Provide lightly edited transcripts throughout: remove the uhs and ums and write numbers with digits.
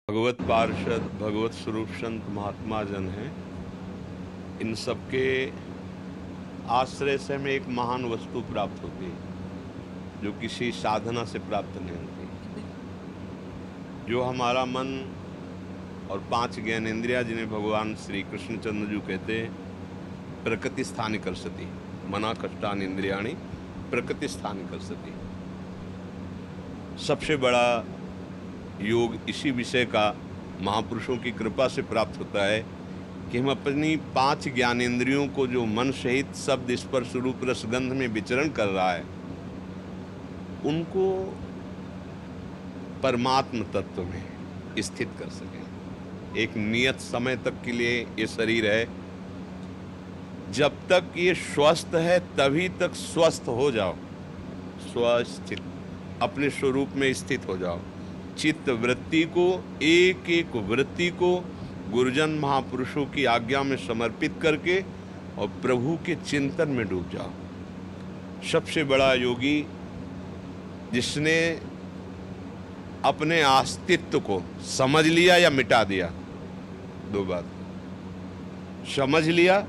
भगवत पार्षद, भगवत स्वरूप संत महात्मा जन हैं। इन सबके आश्रय से हमें एक महान वस्तु प्राप्त होती है जो किसी साधना से प्राप्त नहीं होती। जो हमारा मन और 5 ज्ञानेंद्रियाँ, जिन्हें भगवान श्री कृष्णचंद्र जी कहते हैं प्रकृति स्थानी कर सती, मना कष्टान इंद्रियाणी प्रकृति स्थानी कर सती। सबसे बड़ा योग इसी विषय का महापुरुषों की कृपा से प्राप्त होता है कि हम अपनी 5 ज्ञानेंद्रियों को, जो मन सहित शब्द स्पर्श रूप रसगंध में विचरण कर रहा है, उनको परमात्म तत्व में स्थित कर सकें। एक नियत समय तक के लिए ये शरीर है, जब तक ये स्वस्थ है तभी तक स्वस्थ हो जाओ, स्वस्थित अपने स्वरूप में स्थित हो जाओ। चित्त वृत्ति को, एक एक वृत्ति को गुरुजन महापुरुषों की आज्ञा में समर्पित करके और प्रभु के चिंतन में डूब जाओ। सबसे बड़ा योगी जिसने अपने अस्तित्व को समझ लिया या मिटा दिया, 2 बात। समझ लिया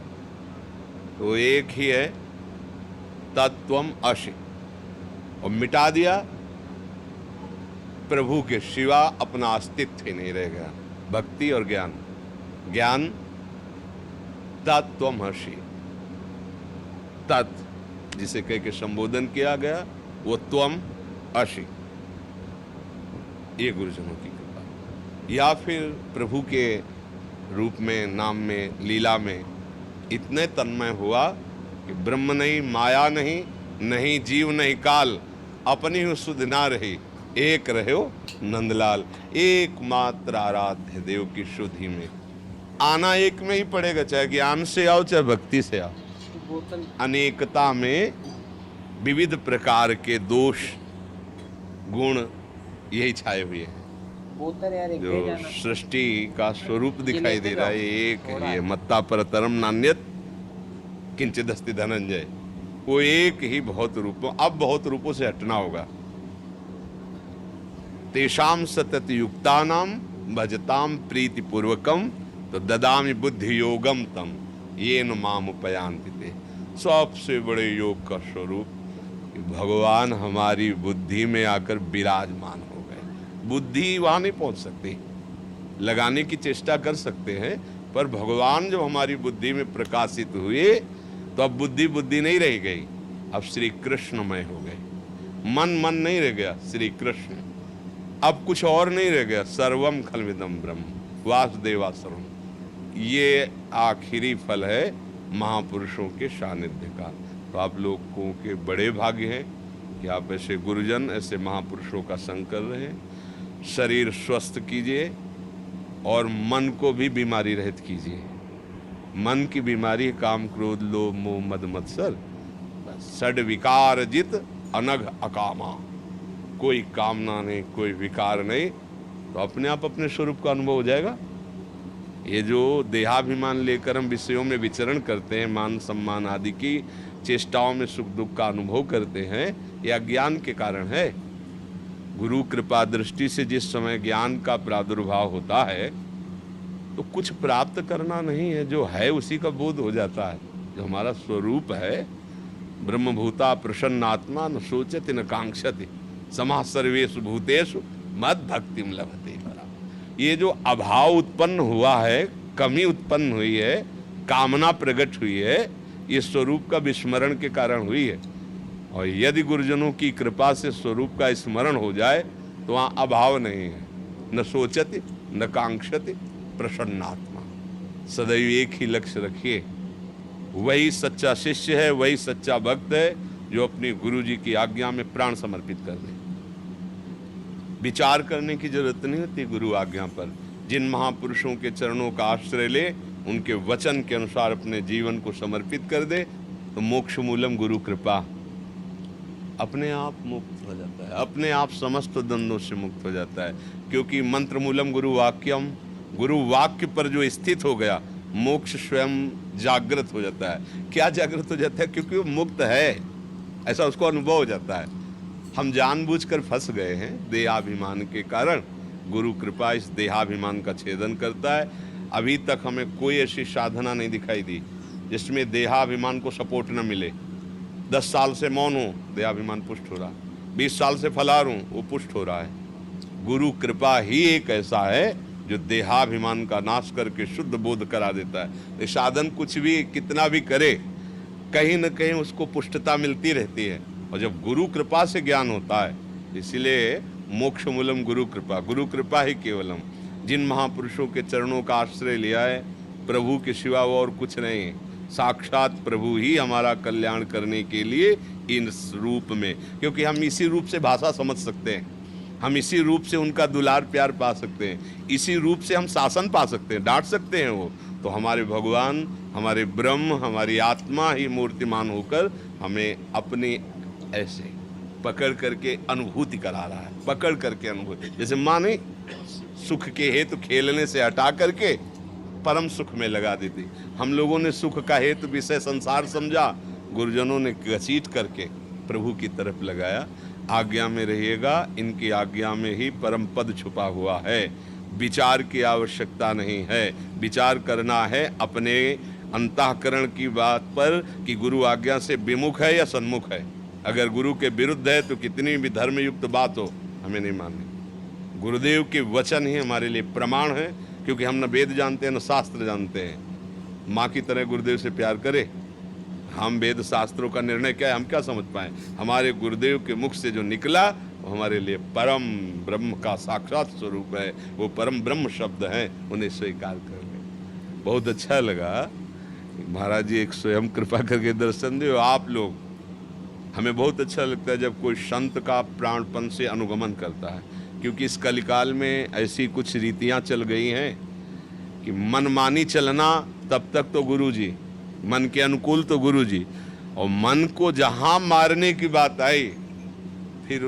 तो एक ही है, तत्वम असि, और मिटा दिया प्रभु के सिवा अपना अस्तित्व ही नहीं रह गया। भक्ति और ज्ञान, ज्ञान तत्वमसि, तत् जिसे कह के संबोधन किया गया वो त्वम असि। ये गुरुजनों की कृपा, या फिर प्रभु के रूप में, नाम में, लीला में इतने तन्मय हुआ कि ब्रह्म नहीं, माया नहीं, नहीं जीव नहीं काल, अपनी ही सुध ना रही, एक रहे हो नंदलाल। एकमात्र आराध्य देव की शुद्धि में आना एक में ही पड़ेगा, चाहे ज्ञान से आओ चाहे भक्ति से आओ। अनेकता में विविध प्रकार के दोष गुण यही छाए हुए हैं। जो सृष्टि का स्वरूप दिखाई दे रहा है एक है, ये मत्ता परतरम नान्यत किंचिदस्ति धनंजय, वो एक ही बहुत रूपों, अब बहुत रूपों से हटना होगा। तेषाम सतत युक्तानाम भजताम प्रीति पूर्वकम तो ददामि बुद्धि योगम तम येन माम उपयान्ति ते। सबसे बड़े योग का स्वरूप कि भगवान हमारी बुद्धि में आकर विराजमान हो गए। बुद्धि वहाँ नहीं पहुँच सकती, लगाने की चेष्टा कर सकते हैं, पर भगवान जब हमारी बुद्धि में प्रकाशित हुए तो अब बुद्धि नहीं रह गई, अब श्री कृष्णमय हो गए। मन नहीं रह गया, श्री कृष्ण। अब कुछ और नहीं रह गया, सर्वम खलविदम ब्रह्म वासुदेवासरम। ये आखिरी फल है महापुरुषों के सानिध्य का। तो आप लोगों के बड़े भाग्य हैं कि आप ऐसे गुरुजन, ऐसे महापुरुषों का संग कर रहे हैं। शरीर स्वस्थ कीजिए और मन को भी बीमारी रहित कीजिए। मन की बीमारी काम क्रोध लोभ मोह मद मत्सर, षड विकार जित अनघ अकामा। कोई कामना नहीं, कोई विकार नहीं, तो अपने आप अपने स्वरूप का अनुभव हो जाएगा। ये जो देहाभिमान लेकर हम विषयों में विचरण करते हैं, मान सम्मान आदि की चेष्टाओं में सुख दुख का अनुभव करते हैं, यह अज्ञान के कारण है। गुरु कृपा दृष्टि से जिस समय ज्ञान का प्रादुर्भाव होता है तो कुछ प्राप्त करना नहीं है, जो है उसी का बोध हो जाता है। जो हमारा स्वरूप है, ब्रह्मभूता प्रसन्नात्मा न सोचति न कांक्षति समाः सर्वेषु भूतेषु मद भक्तिम लभते। ये जो अभाव उत्पन्न हुआ है, कमी उत्पन्न हुई है, कामना प्रकट हुई है, ये स्वरूप का विस्मरण के कारण हुई है। और यदि गुरुजनों की कृपा से स्वरूप का स्मरण हो जाए तो वहाँ अभाव नहीं है। न सोचति न कांक्षति प्रसन्नात्मा। सदैव एक ही लक्ष्य रखिए, वही सच्चा शिष्य है, वही सच्चा भक्त है जो अपनी गुरु जी की आज्ञा में प्राण समर्पित कर दे। विचार करने की जरूरत नहीं होती गुरु आज्ञा पर। जिन महापुरुषों के चरणों का आश्रय ले, उनके वचन के अनुसार अपने जीवन को समर्पित कर दे, तो मोक्ष मूलम गुरु कृपा, अपने आप मुक्त हो जाता है, अपने आप समस्त द्वंद्वों से मुक्त हो जाता है। क्योंकि मंत्र मूलम गुरु वाक्यम, गुरु वाक्य पर जो स्थित हो गया, मोक्ष स्वयं जागृत हो जाता है। क्या जागृत हो जाता है? क्योंकि वो मुक्त है, ऐसा उसको अनुभव हो जाता है। हम जानबूझकर फंस गए हैं देहाभिमान के कारण, गुरु कृपा इस देहाभिमान का छेदन करता है। अभी तक हमें कोई ऐसी साधना नहीं दिखाई दी जिसमें देहाभिमान को सपोर्ट न मिले। 10 साल से मौन हूँ, देहाभिमान पुष्ट हो रहा है। 20 साल से फलार हूँ, वो पुष्ट हो रहा है। गुरु कृपा ही एक ऐसा है जो देहाभिमान का नाश करके शुद्ध बोध करा देता है। ये साधन कुछ भी कितना भी करे, कहीं न कहीं उसको पुष्टता मिलती रहती है। और जब गुरु कृपा से ज्ञान होता है, इसलिए मोक्ष मूलम गुरु कृपा ही केवलम। जिन महापुरुषों के चरणों का आश्रय लिया है, प्रभु के सिवा और कुछ नहीं, साक्षात प्रभु ही हमारा कल्याण करने के लिए इस रूप में, क्योंकि हम इसी रूप से भाषा समझ सकते हैं, हम इसी रूप से उनका दुलार प्यार पा सकते हैं, इसी रूप से हम शासन पा सकते हैं, डांट सकते हैं वो। तो हमारे भगवान, हमारे ब्रह्म, हमारी आत्मा ही मूर्तिमान होकर हमें अपनी ऐसे पकड़ करके अनुभूति करा रहा है, पकड़ करके अनुभूति। जैसे माँ ने सुख के हेतु खेलने से हटा करके परम सुख में लगा देती, हम लोगों ने सुख का हेतु विषय संसार समझा, गुरुजनों ने घसीट करके प्रभु की तरफ लगाया। आज्ञा में रहिएगा, इनकी आज्ञा में ही परम पद छुपा हुआ है। विचार की आवश्यकता नहीं है, विचार करना है अपने अंतःकरण की बात पर कि गुरु आज्ञा से विमुख है या सन्मुख है। अगर गुरु के विरुद्ध है तो कितनी भी धर्मयुक्त बात हो, हमें नहीं माननी। गुरुदेव के वचन ही हमारे लिए प्रमाण है, क्योंकि हम न वेद जानते हैं न शास्त्र जानते हैं। माँ की तरह गुरुदेव से प्यार करें, हम वेद शास्त्रों का निर्णय क्या है हम क्या समझ पाएं। हमारे गुरुदेव के मुख से जो निकला वो हमारे लिए परम ब्रह्म का साक्षात स्वरूप है, वो परम ब्रह्म शब्द हैं, उन्हें स्वीकार कर लें। बहुत अच्छा लगा, महाराज जी एक स्वयं कृपा करके दर्शन दे। आप लोग, हमें बहुत अच्छा लगता है जब कोई संत का प्राणपन से अनुगमन करता है, क्योंकि इस कलिकाल में ऐसी कुछ रीतियाँ चल गई हैं कि मनमानी चलना तब तक तो गुरु जी, मन के अनुकूल तो गुरु जी, और मन को जहाँ मारने की बात आई फिर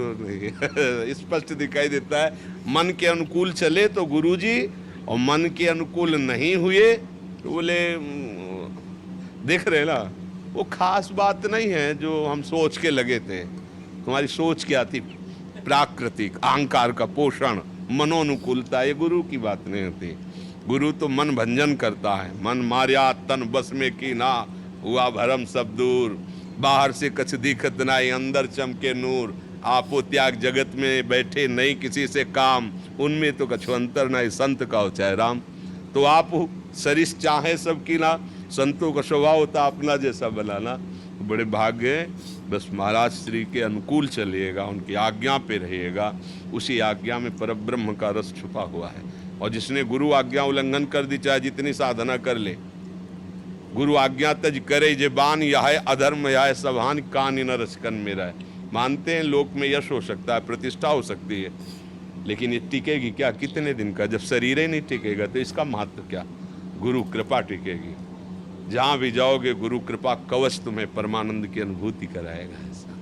स्पष्ट दिखाई देता है। मन के अनुकूल चले तो गुरु जी, और मन के अनुकूल नहीं हुए तो बोले देख रहे ना, वो खास बात नहीं है जो हम सोच के लगे थे। तुम्हारी सोच क्या थी? प्राकृतिक अहंकार का पोषण, मनोनुकूलता, ये गुरु की बात नहीं होती। गुरु तो मन भंजन करता है। मन मार्या तन बस में की ना, हुआ भरम सब दूर, बाहर से कछ दिखत नाई, अंदर चमके नूर। आपो त्याग जगत में बैठे नहीं किसी से काम, उनमें तो कछु अंतर ना, संत का हो चाहे राम। तो आप सरिस चाहे सबकी ना, संतों का स्वभाव होता अपना जैसा बनाना। बड़े भाग्य हैं। बस महाराज श्री के अनुकूल चलिएगा, उनकी आज्ञा पे रहिएगा, उसी आज्ञा में परब्रह्म का रस छुपा हुआ है। और जिसने गुरु आज्ञा उल्लंघन कर दी, चाहे जितनी साधना कर ले, गुरु आज्ञा तज करे जे बान, यह है अधर्म यह है सभान, कान न रसकन मेरा है। मानते हैं लोक में यश हो सकता है, प्रतिष्ठा हो सकती है, लेकिन ये टिकेगी क्या? कितने दिन का? जब शरीर ही नहीं टिकेगा तो इसका महत्व क्या? गुरु कृपा टिकेगी। जहाँ भी जाओगे गुरु कृपा कवच तुम्हें परमानंद की अनुभूति कराएगा। ऐसा